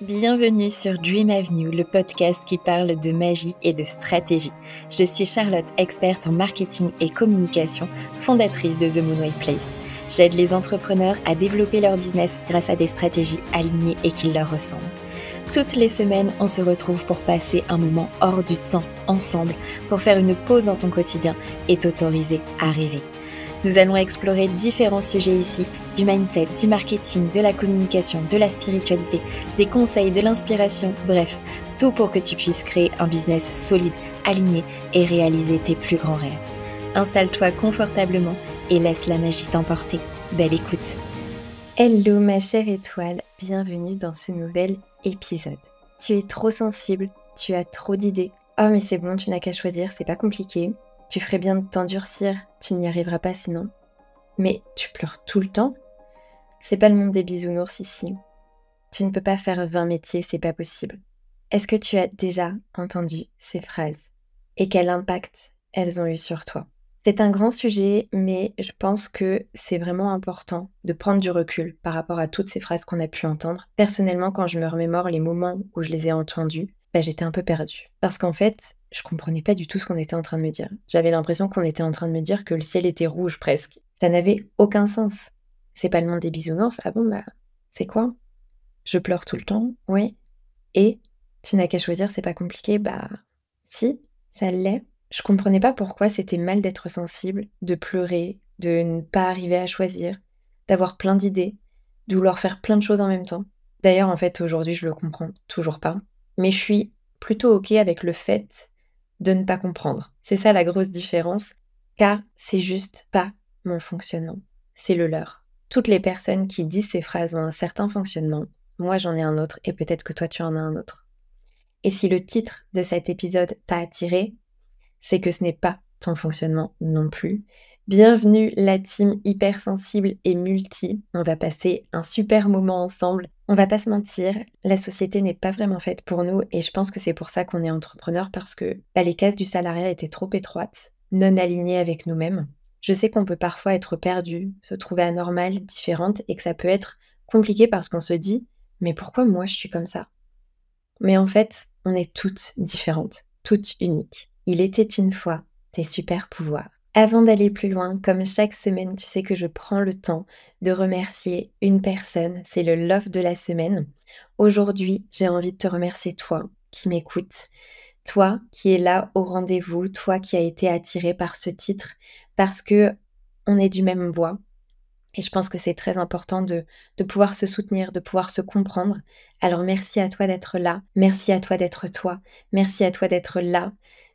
Bienvenue sur Dream Avenue, le podcast qui parle de magie et de stratégie. Je suis Charlotte, experte en marketing et communication, fondatrice de The Moonway Place. J'aide les entrepreneurs à développer leur business grâce à des stratégies alignées et qui leur ressemblent. Toutes les semaines, on se retrouve pour passer un moment hors du temps ensemble, pour faire une pause dans ton quotidien et t'autoriser à rêver. Nous allons explorer différents sujets ici, du mindset, du marketing, de la communication, de la spiritualité, des conseils, de l'inspiration, bref, tout pour que tu puisses créer un business solide, aligné et réaliser tes plus grands rêves. Installe-toi confortablement et laisse la magie t'emporter. Belle écoute. Hello ma chère étoile, bienvenue dans ce nouvel épisode. Tu es trop sensible, tu as trop d'idées. Oh mais c'est bon, tu n'as qu'à choisir, c'est pas compliqué. Tu ferais bien de t'endurcir, tu n'y arriveras pas sinon. Mais tu pleures tout le temps? C'est pas le monde des bisounours ici. Tu ne peux pas faire 20 métiers, c'est pas possible. Est-ce que tu as déjà entendu ces phrases? Et quel impact elles ont eu sur toi? C'est un grand sujet, mais je pense que c'est vraiment important de prendre du recul par rapport à toutes ces phrases qu'on a pu entendre. Personnellement, quand je me remémore les moments où je les ai entendues, j'étais un peu perdue. Parce qu'en fait, je comprenais pas du tout ce qu'on était en train de me dire. J'avais l'impression qu'on était en train de me dire que le ciel était rouge presque. Ça n'avait aucun sens. C'est pas le monde des bisounours? Ah bon, c'est quoi? Je pleure tout le temps? Oui. Et tu n'as qu'à choisir, c'est pas compliqué? Si, ça l'est. Je comprenais pas pourquoi c'était mal d'être sensible, de pleurer, de ne pas arriver à choisir, d'avoir plein d'idées, de vouloir faire plein de choses en même temps. D'ailleurs, en fait, aujourd'hui, je le comprends toujours pas. Mais je suis plutôt OK avec le fait de ne pas comprendre. C'est ça la grosse différence, car c'est juste pas mon fonctionnement. C'est le leur. Toutes les personnes qui disent ces phrases ont un certain fonctionnement. Moi, j'en ai un autre et peut-être que toi, tu en as un autre. Et si le titre de cet épisode t'a attiré, c'est que ce n'est pas ton fonctionnement non plus. Bienvenue la team hypersensible et multi. On va passer un super moment ensemble. On va pas se mentir, la société n'est pas vraiment faite pour nous et je pense que c'est pour ça qu'on est entrepreneur parce que les cases du salariat étaient trop étroites, non alignées avec nous-mêmes. Je sais qu'on peut parfois être perdu, se trouver anormal, différente et que ça peut être compliqué parce qu'on se dit « mais pourquoi moi je suis comme ça ?» Mais en fait, on est toutes différentes, toutes uniques. Il était une fois tes super pouvoirs. Avant d'aller plus loin, comme chaque semaine, tu sais que je prends le temps de remercier une personne, c'est le love de la semaine. Aujourd'hui, j'ai envie de te remercier toi qui m'écoutes, toi qui es là au rendez-vous, toi qui as été attiré par ce titre, parce que on est du même bois. Et je pense que c'est très important de pouvoir se soutenir, de pouvoir se comprendre. Alors merci à toi d'être là, merci à toi d'être toi, merci à toi d'être là.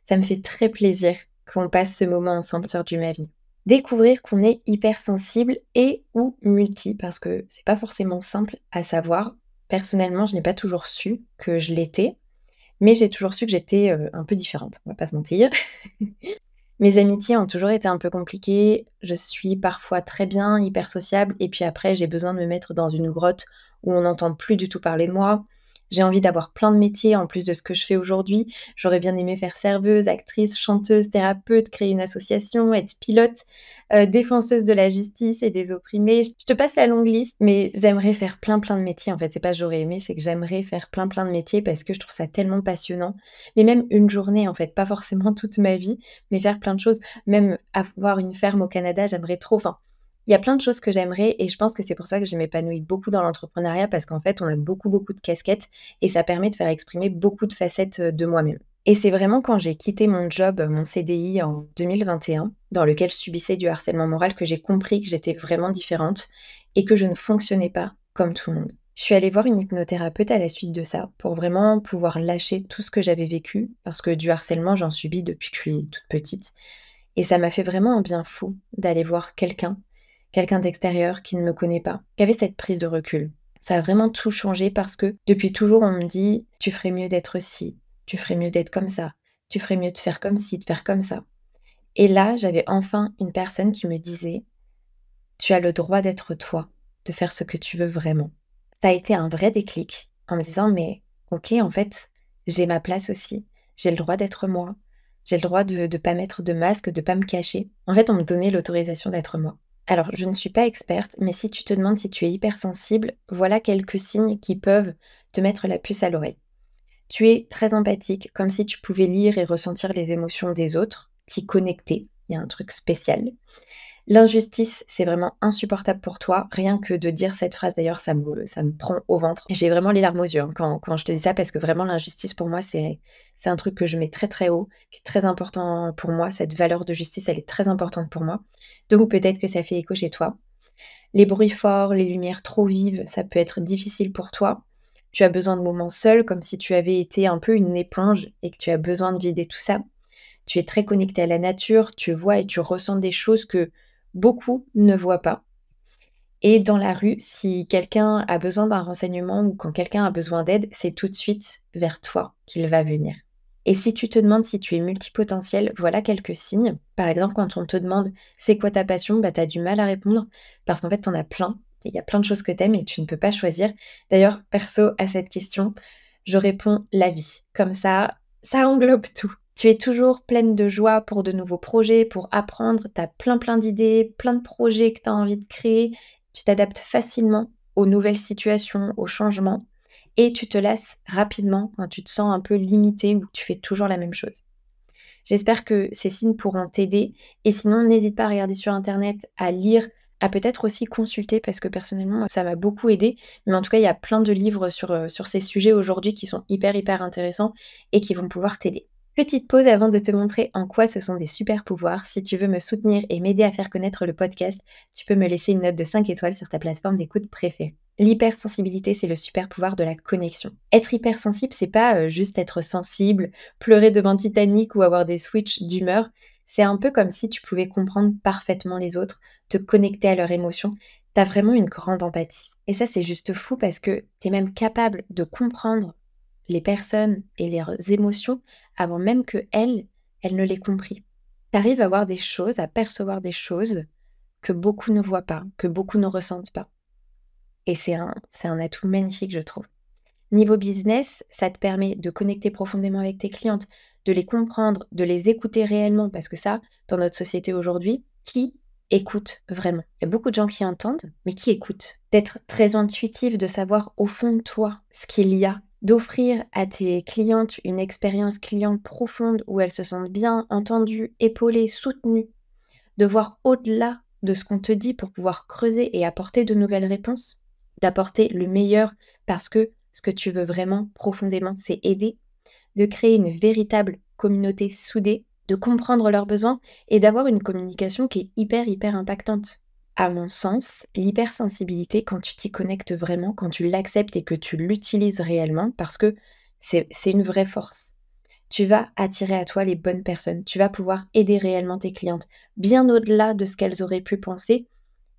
Ça me fait très plaisir qu'on passe ce moment ensemble sur du ma vie. Découvrir qu'on est hypersensible et ou multi, parce que c'est pas forcément simple à savoir. Personnellement, je n'ai pas toujours su que je l'étais, mais j'ai toujours su que j'étais un peu différente, on va pas se mentir. Mes amitiés ont toujours été un peu compliquées. Je suis parfois très bien, hyper sociable, et puis après, j'ai besoin de me mettre dans une grotte où on n'entend plus du tout parler de moi. J'ai envie d'avoir plein de métiers en plus de ce que je fais aujourd'hui. J'aurais bien aimé faire serveuse, actrice, chanteuse, thérapeute, créer une association, être pilote, défenseuse de la justice et des opprimés. Je te passe la longue liste, mais j'aimerais faire plein de métiers. En fait, c'est pas j'aurais aimé, c'est que j'aimerais faire plein de métiers parce que je trouve ça tellement passionnant. Mais même une journée, en fait, pas forcément toute ma vie, mais faire plein de choses. Même avoir une ferme au Canada, j'aimerais trop. Enfin, il y a plein de choses que j'aimerais et je pense que c'est pour ça que je m'épanouis beaucoup dans l'entrepreneuriat parce qu'en fait, on a beaucoup de casquettes et ça permet de faire exprimer beaucoup de facettes de moi-même. Et c'est vraiment quand j'ai quitté mon job, mon CDI en 2021, dans lequel je subissais du harcèlement moral, que j'ai compris que j'étais vraiment différente et que je ne fonctionnais pas comme tout le monde. Je suis allée voir une hypnothérapeute à la suite de ça pour vraiment pouvoir lâcher tout ce que j'avais vécu parce que du harcèlement, j'en subis depuis que je suis toute petite. Et ça m'a fait vraiment un bien fou d'aller voir quelqu'un d'extérieur qui ne me connaît pas, qui avait cette prise de recul. Ça a vraiment tout changé parce que depuis toujours, on me dit « tu ferais mieux d'être ci, tu ferais mieux d'être comme ça, tu ferais mieux de faire comme ci, de faire comme ça ». Et là, j'avais enfin une personne qui me disait « tu as le droit d'être toi, de faire ce que tu veux vraiment ». Ça a été un vrai déclic en me disant « mais ok, en fait, j'ai ma place aussi, j'ai le droit d'être moi, j'ai le droit de ne pas mettre de masque, de pas me cacher ». En fait, on me donnait l'autorisation d'être moi. Alors, je ne suis pas experte, mais si tu te demandes si tu es hypersensible, voilà quelques signes qui peuvent te mettre la puce à l'oreille. Tu es très empathique, comme si tu pouvais lire et ressentir les émotions des autres, t'y connecter, il y a un truc spécial. L'injustice, c'est vraiment insupportable pour toi. Rien que de dire cette phrase, d'ailleurs, ça me prend au ventre. J'ai vraiment les larmes aux yeux, hein, quand je te dis ça, parce que vraiment, l'injustice, pour moi, c'est un truc que je mets très, très haut, qui est très important pour moi. Cette valeur de justice, elle est très importante pour moi. Donc, peut-être que ça fait écho chez toi. Les bruits forts, les lumières trop vives, ça peut être difficile pour toi. Tu as besoin de moments seuls, comme si tu avais été un peu une éponge et que tu as besoin de vider tout ça. Tu es très connecté à la nature, tu vois et tu ressens des choses que beaucoup ne voient pas. Et dans la rue, si quelqu'un a besoin d'un renseignement ou quand quelqu'un a besoin d'aide, c'est tout de suite vers toi qu'il va venir. Et si tu te demandes si tu es multipotentiel, voilà quelques signes. Par exemple, quand on te demande c'est quoi ta passion, bah tu as du mal à répondre parce qu'en fait, tu en as plein. Il y a plein de choses que tu aimes et tu ne peux pas choisir. D'ailleurs, perso, à cette question, je réponds la vie. Comme ça englobe tout. Tu es toujours pleine de joie pour de nouveaux projets, pour apprendre, tu as plein d'idées, plein de projets que tu as envie de créer. Tu t'adaptes facilement aux nouvelles situations, aux changements et tu te lasses rapidement quand tu te sens un peu limité ou que tu fais toujours la même chose. J'espère que ces signes pourront t'aider et sinon n'hésite pas à regarder sur internet, à lire, à peut-être aussi consulter parce que personnellement ça m'a beaucoup aidé. Mais en tout cas, il y a plein de livres sur ces sujets aujourd'hui qui sont hyper intéressants et qui vont pouvoir t'aider. Petite pause avant de te montrer en quoi ce sont des super pouvoirs. Si tu veux me soutenir et m'aider à faire connaître le podcast, tu peux me laisser une note de 5 étoiles sur ta plateforme d'écoute préférée. L'hypersensibilité, c'est le super pouvoir de la connexion. Être hypersensible, c'est pas juste être sensible, pleurer devant Titanic ou avoir des switches d'humeur. C'est un peu comme si tu pouvais comprendre parfaitement les autres, te connecter à leurs émotions. T'as vraiment une grande empathie. Et ça, c'est juste fou parce que t'es même capable de comprendre les personnes et leurs émotions avant même que elles ne l'aient compris. T'arrives à voir des choses, à percevoir des choses que beaucoup ne voient pas, que beaucoup ne ressentent pas. Et c'est un atout magnifique, je trouve. Niveau business, ça te permet de connecter profondément avec tes clientes, de les comprendre, de les écouter réellement, parce que ça, dans notre société aujourd'hui, qui écoute vraiment? Il y a beaucoup de gens qui entendent, mais qui écoutent? D'être très intuitif, de savoir au fond de toi ce qu'il y a, d'offrir à tes clientes une expérience client profonde où elles se sentent bien entendues, épaulées, soutenues, de voir au-delà de ce qu'on te dit pour pouvoir creuser et apporter de nouvelles réponses, d'apporter le meilleur parce que ce que tu veux vraiment profondément, c'est aider, de créer une véritable communauté soudée, de comprendre leurs besoins et d'avoir une communication qui est hyper impactante. À mon sens, l'hypersensibilité, quand tu t'y connectes vraiment, quand tu l'acceptes et que tu l'utilises réellement, parce que c'est une vraie force, tu vas attirer à toi les bonnes personnes. Tu vas pouvoir aider réellement tes clientes, bien au-delà de ce qu'elles auraient pu penser,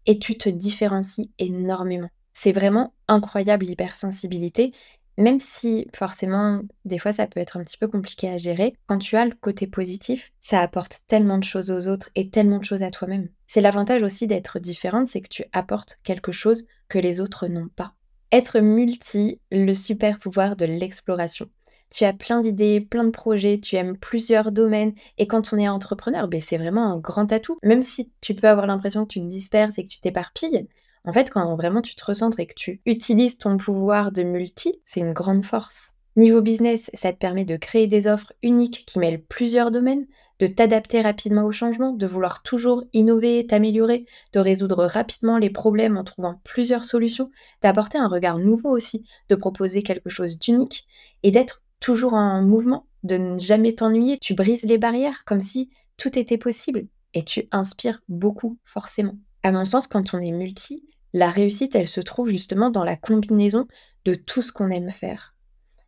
et tu te différencies énormément. C'est vraiment incroyable l'hypersensibilité, même si forcément, des fois, ça peut être un petit peu compliqué à gérer. Quand tu as le côté positif, ça apporte tellement de choses aux autres et tellement de choses à toi-même. C'est l'avantage aussi d'être différente, c'est que tu apportes quelque chose que les autres n'ont pas. Être multi, le super pouvoir de l'exploration. Tu as plein d'idées, plein de projets, tu aimes plusieurs domaines et quand on est entrepreneur, ben c'est vraiment un grand atout. Même si tu peux avoir l'impression que tu te disperses et que tu t'éparpilles, en fait, quand vraiment tu te recentres et que tu utilises ton pouvoir de multi, c'est une grande force. Niveau business, ça te permet de créer des offres uniques qui mêlent plusieurs domaines, de t'adapter rapidement aux changements, de vouloir toujours innover, t'améliorer, de résoudre rapidement les problèmes en trouvant plusieurs solutions, d'apporter un regard nouveau aussi, de proposer quelque chose d'unique et d'être toujours en mouvement, de ne jamais t'ennuyer. Tu brises les barrières comme si tout était possible et tu inspires beaucoup forcément. À mon sens, quand on est multi, la réussite, elle se trouve justement dans la combinaison de tout ce qu'on aime faire.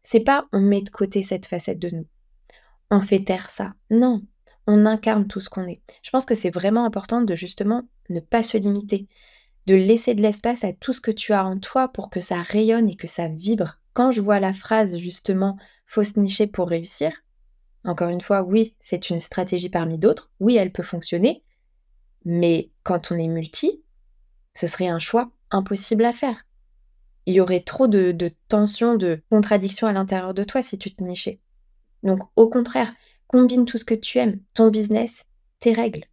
C'est pas on met de côté cette facette de nous, on fait taire ça. Non, on incarne tout ce qu'on est. Je pense que c'est vraiment important de justement ne pas se limiter, de laisser de l'espace à tout ce que tu as en toi pour que ça rayonne et que ça vibre. Quand je vois la phrase justement «faut se nicher pour réussir», encore une fois, oui, c'est une stratégie parmi d'autres, oui, elle peut fonctionner, mais quand on est multi, ce serait un choix impossible à faire. Il y aurait trop de tensions, de contradictions à l'intérieur de toi si tu te nichais. Donc au contraire, combine tout ce que tu aimes, ton business, tes règles.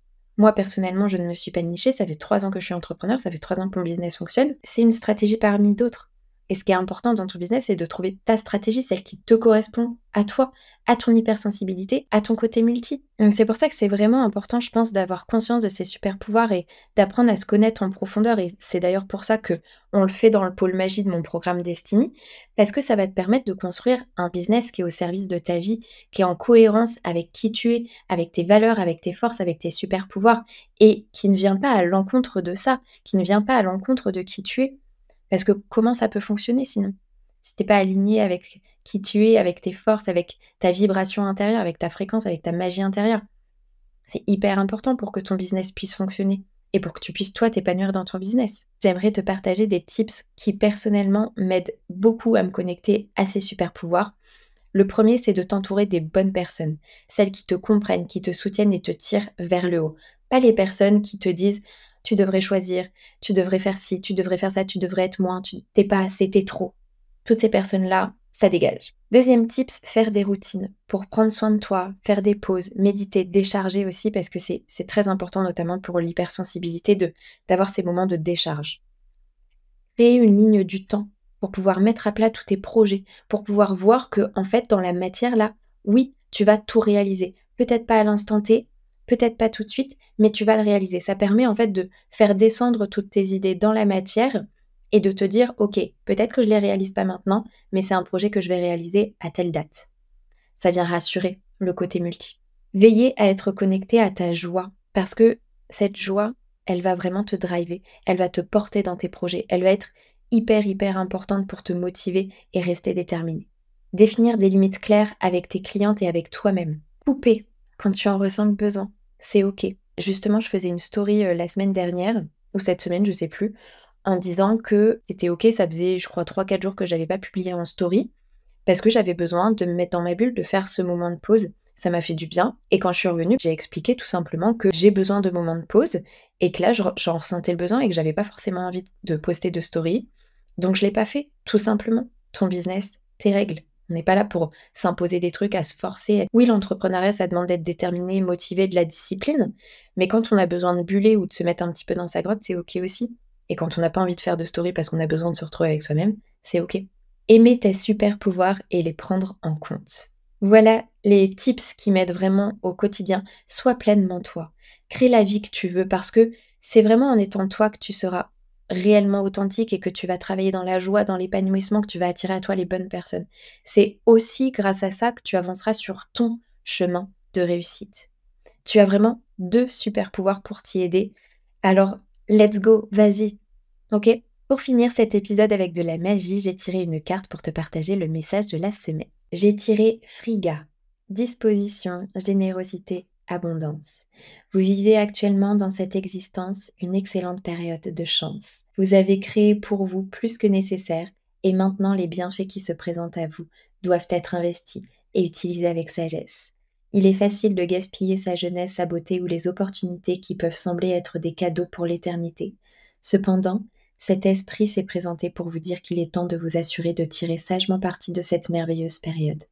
Moi, personnellement, je ne me suis pas nichée. Ça fait 3 ans que je suis entrepreneur, ça fait 3 ans que mon business fonctionne. C'est une stratégie parmi d'autres. Et ce qui est important dans ton business, c'est de trouver ta stratégie, celle qui te correspond à toi, à ton hypersensibilité, à ton côté multi. Donc c'est pour ça que c'est vraiment important, je pense, d'avoir conscience de ses super pouvoirs et d'apprendre à se connaître en profondeur. Et c'est d'ailleurs pour ça que on le fait dans le pôle magie de mon programme Destiny, parce que ça va te permettre de construire un business qui est au service de ta vie, qui est en cohérence avec qui tu es, avec tes valeurs, avec tes forces, avec tes super pouvoirs, et qui ne vient pas à l'encontre de ça, qui ne vient pas à l'encontre de qui tu es. Parce que comment ça peut fonctionner sinon? Si t'es pas aligné avec qui tu es, avec tes forces, avec ta vibration intérieure, avec ta fréquence, avec ta magie intérieure. C'est hyper important pour que ton business puisse fonctionner et pour que tu puisses toi t'épanouir dans ton business. J'aimerais te partager des tips qui personnellement m'aident beaucoup à me connecter à ces super pouvoirs. Le premier, c'est de t'entourer des bonnes personnes, celles qui te comprennent, qui te soutiennent et te tirent vers le haut. Pas les personnes qui te disent tu devrais choisir, tu devrais faire ci, tu devrais faire ça, tu devrais être moins, t'es pas assez, t'es trop. Toutes ces personnes-là, ça dégage. Deuxième tips, faire des routines pour prendre soin de toi, faire des pauses, méditer, décharger aussi parce que c'est très important notamment pour l'hypersensibilité d'avoir ces moments de décharge. Créer une ligne du temps pour pouvoir mettre à plat tous tes projets, pour pouvoir voir que, en fait, dans la matière, là, oui, tu vas tout réaliser. Peut-être pas à l'instant T, peut-être pas tout de suite, mais tu vas le réaliser. Ça permet, en fait, de faire descendre toutes tes idées dans la matière et de te dire, OK, peut-être que je les réalise pas maintenant, mais c'est un projet que je vais réaliser à telle date. Ça vient rassurer le côté multi. Veiller à être connecté à ta joie, parce que cette joie, elle va vraiment te driver, elle va te porter dans tes projets, elle va être hyper importante pour te motiver et rester déterminé. Définir des limites claires avec tes clientes et avec toi-même. Couper quand tu en ressens le besoin, c'est ok. Justement, je faisais une story la semaine dernière, ou cette semaine, je sais plus, en disant que c'était ok, ça faisait je crois 3-4 jours que j'avais pas publié en story, parce que j'avais besoin de me mettre dans ma bulle, de faire ce moment de pause. Ça m'a fait du bien. Et quand je suis revenue, j'ai expliqué tout simplement que j'ai besoin de moments de pause et que là, j'en ressentais le besoin et que j'avais pas forcément envie de poster de story. Donc je l'ai pas fait, tout simplement. Ton business, tes règles. On n'est pas là pour s'imposer des trucs, à se forcer. Oui, l'entrepreneuriat, ça demande d'être déterminé, motivé, de la discipline. Mais quand on a besoin de buller ou de se mettre un petit peu dans sa grotte, c'est ok aussi. Et quand on n'a pas envie de faire de story parce qu'on a besoin de se retrouver avec soi-même, c'est ok. Aimer tes super pouvoirs et les prendre en compte. Voilà les tips qui m'aident vraiment au quotidien. Sois pleinement toi. Crée la vie que tu veux parce que c'est vraiment en étant toi que tu seras réellement authentique et que tu vas travailler dans la joie, dans l'épanouissement, que tu vas attirer à toi les bonnes personnes. C'est aussi grâce à ça que tu avanceras sur ton chemin de réussite. Tu as vraiment 2 super pouvoirs pour t'y aider. Alors, let's go, vas-y. Ok? Pour finir cet épisode avec de la magie, j'ai tiré une carte pour te partager le message de la semaine. J'ai tiré Friga, disposition, générosité, abondance. Vous vivez actuellement dans cette existence une excellente période de chance. Vous avez créé pour vous plus que nécessaire et maintenant les bienfaits qui se présentent à vous doivent être investis et utilisés avec sagesse. Il est facile de gaspiller sa jeunesse, sa beauté ou les opportunités qui peuvent sembler être des cadeaux pour l'éternité. Cependant, cet esprit s'est présenté pour vous dire qu'il est temps de vous assurer de tirer sagement parti de cette merveilleuse période.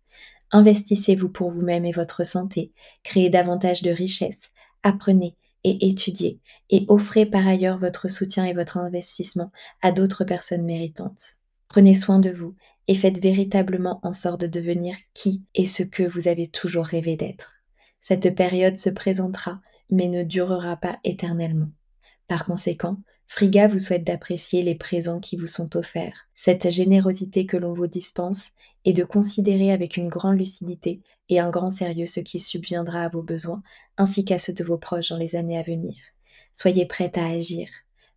Investissez-vous pour vous-même et votre santé, créez davantage de richesses, apprenez et étudiez, et offrez par ailleurs votre soutien et votre investissement à d'autres personnes méritantes. Prenez soin de vous et faites véritablement en sorte de devenir qui et ce que vous avez toujours rêvé d'être. Cette période se présentera, mais ne durera pas éternellement. Par conséquent, Friga vous souhaite d'apprécier les présents qui vous sont offerts, cette générosité que l'on vous dispense, et de considérer avec une grande lucidité et un grand sérieux ce qui subviendra à vos besoins, ainsi qu'à ceux de vos proches dans les années à venir. Soyez prête à agir.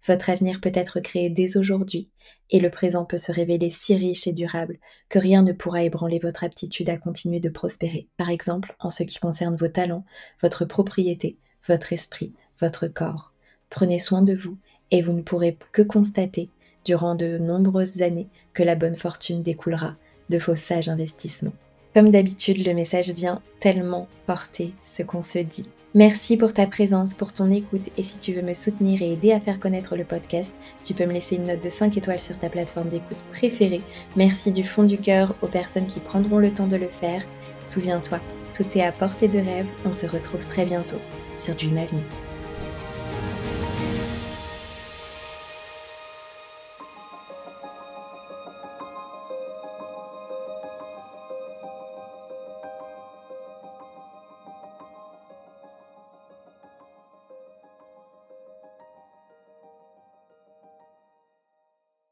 Votre avenir peut être créé dès aujourd'hui, et le présent peut se révéler si riche et durable que rien ne pourra ébranler votre aptitude à continuer de prospérer, par exemple en ce qui concerne vos talents, votre propriété, votre esprit, votre corps. Prenez soin de vous et vous ne pourrez que constater, durant de nombreuses années, que la bonne fortune découlera de vos sages investissements. Comme d'habitude, le message vient tellement porter ce qu'on se dit. Merci pour ta présence, pour ton écoute, et si tu veux me soutenir et aider à faire connaître le podcast, tu peux me laisser une note de 5 étoiles sur ta plateforme d'écoute préférée. Merci du fond du cœur aux personnes qui prendront le temps de le faire. Souviens-toi, tout est à portée de rêve, on se retrouve très bientôt sur Dream Avenue.